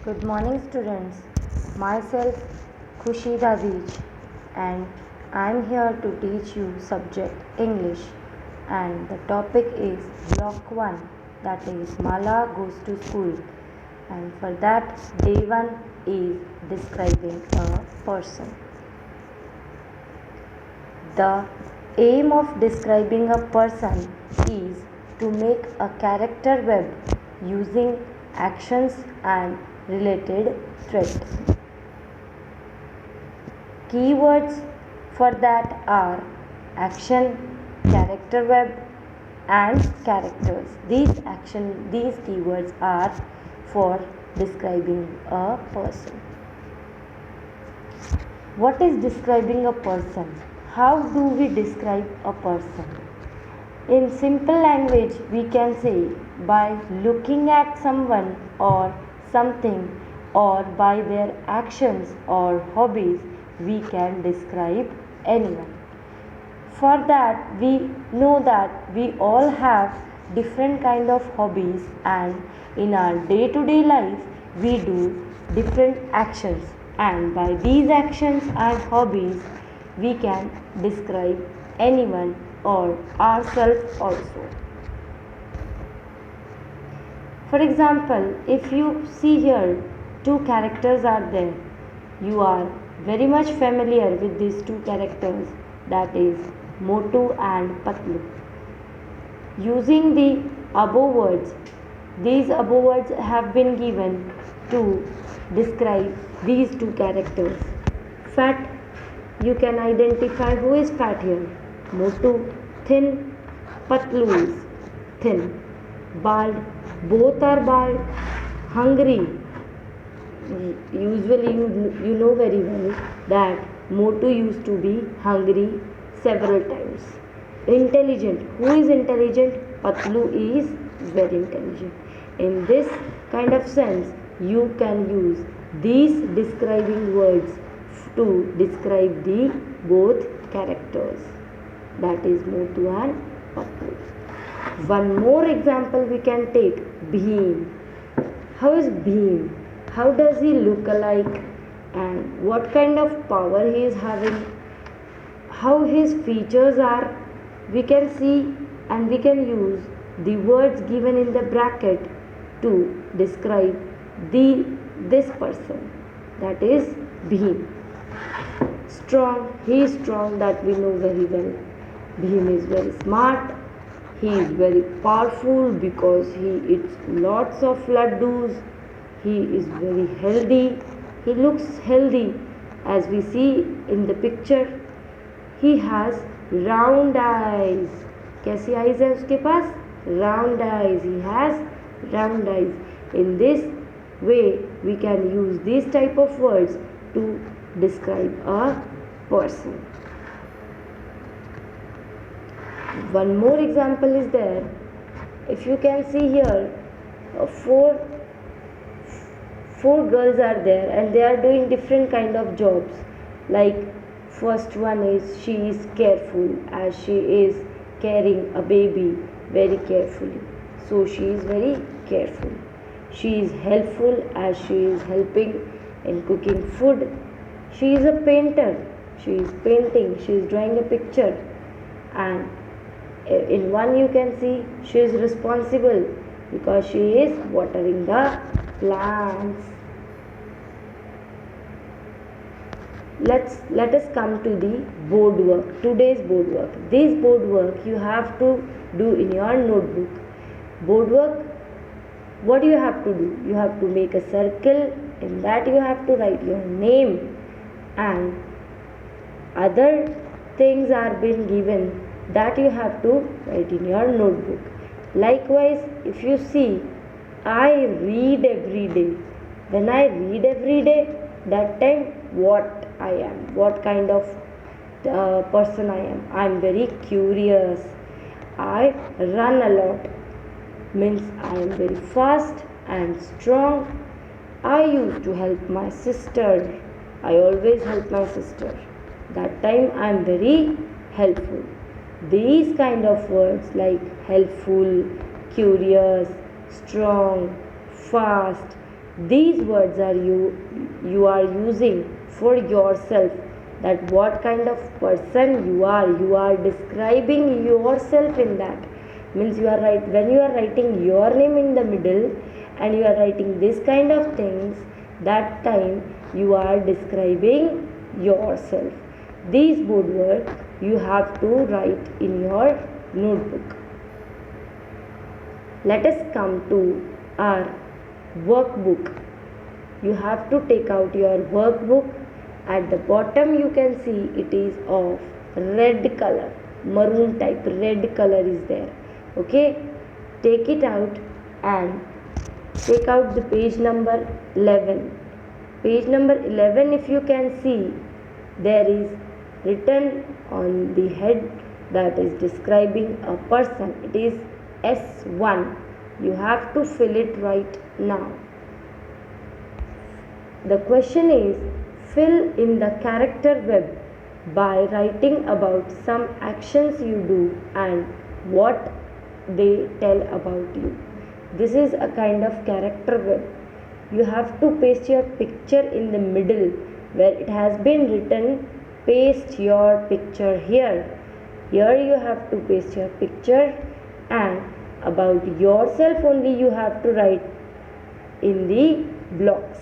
Good morning, students. Myself Khushi Daveej, and I'm here to teach you subject English, and the topic is Block 1, that is Mala goes to school. And for that, day 1 is describing a person. The aim of describing a person is to make a character web using actions and related threat. Keywords for that are action, character web, and characters. These keywords are for describing a person. What is describing a person? How do we describe a person? In simple language, we can say by looking at someone or something, or by their actions or hobbies, we can describe anyone. For that, we know that we all have different kind of hobbies, and in our day-to-day life, we do different actions, and by these actions and hobbies, we can describe anyone or ourselves also. For example, if you see here, two characters are there. You are very much familiar with these two characters, that is Motu and Patlu. Using the above words, these above words have been given to describe these two characters. Fat, you can identify who is fat here. Motu, thin, Patlu is thin. Bald, both are bald. Hungry, usually you know very well that Motu used to be hungry several times. Intelligent, who is intelligent? Patlu is very intelligent. In this kind of sense, you can use these describing words to describe the both characters, that is Motu and Patlu. One more example we can take, Bhim. How is Bhim? How does he look alike, and what kind of power he is having? How his features are? We can see and we can use the words given in the bracket to describe this person, that is Bhim. Strong, he is strong, that we know very well. Bhim is very smart. He is very powerful because he eats lots of laddus. He is very healthy. He looks healthy as we see in the picture. He has round eyes. कैसी eyes है उसके पास? Round eyes. He has round eyes. In this way, we can use these type of words to describe a person. One more example is there. If you can see here, four girls are there and they are doing different kind of jobs. Like first one is, she is careful as she is carrying a baby very carefully. So she is very careful. She is helpful as she is helping in cooking food. She is a painter. She is painting. She is drawing a picture. And in one you can see she is responsible because she is watering the plants. Let us come to the board work. Today's board work. This board work you have to do in your notebook. Board work, what do you have to do? You have to make a circle. In that you have to write your name, and other things are being given that you have to write in your notebook. Likewise, if you see, I read every day. When I read every day, that time what I am, what kind of person I am. I am very curious. I run a lot, means I am very fast and strong. I used to help my sister. I always help my sister. That time I am very helpful. These kind of words like helpful, curious, strong, fast, These words are you are using for yourself, that what kind of person you are describing yourself in that. Means you are right, when you are writing your name in the middle and you are writing this kind of things, that time you are describing yourself. These board words you have to write in your notebook. Let us come to our workbook. You have to take out your workbook. At the bottom you can see it is of red color, maroon type red color is there. Okay, take it out and take out the page number 11. Page number 11, if you can see, there is written on the head that is describing a person. It is S1. You have to fill it right now. The question is, fill in the character web by writing about some actions you do and what they tell about you. This is a kind of character web. You have to paste your picture in the middle where it has been written, paste your picture here. Here you have to paste your picture, and about yourself only you have to write in the blocks.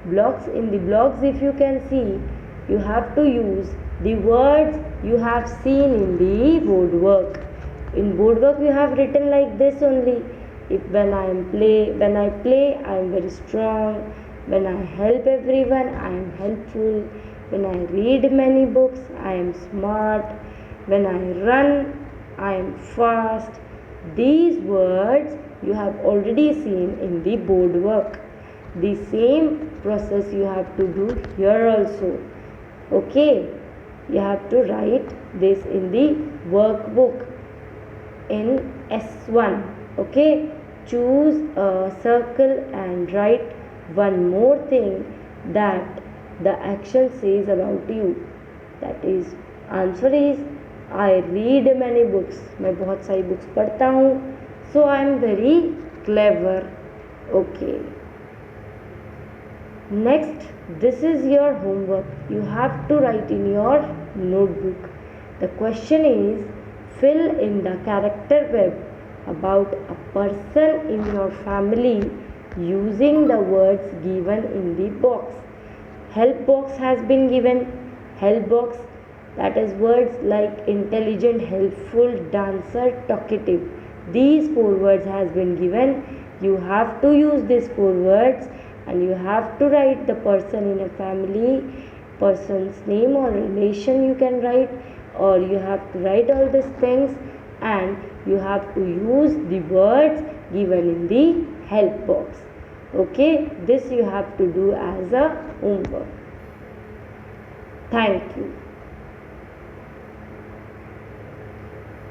In the blocks, if you can see, you have to use the words you have seen in the board work. In board work you have written like this only. If when I play I am very strong. When I help everyone I am helpful. When I read many books I am smart. When I run I am fast. These words you have already seen in the board work. The same process you have to do here also. Okay, you have to write this in the workbook in S1. Okay, choose a circle and write one more thing that the action says about you. That is, answer is, I read many books. मैं बहुत सारी books पढ़ता हूँ. So I am very clever. Okay. Next, this is your homework. You have to write in your notebook. The question is, fill in the character web about a person in your family using the words given in the box. Help box has been given. Help box, that is words like intelligent, helpful, dancer, talkative. These 4 words has been given. You have to use these 4 words and you have to write the person in a family, person's name or relation you can write, or you have to write all these things and you have to use the words given in the help box. Okay, this you have to do as a homework. Thank you.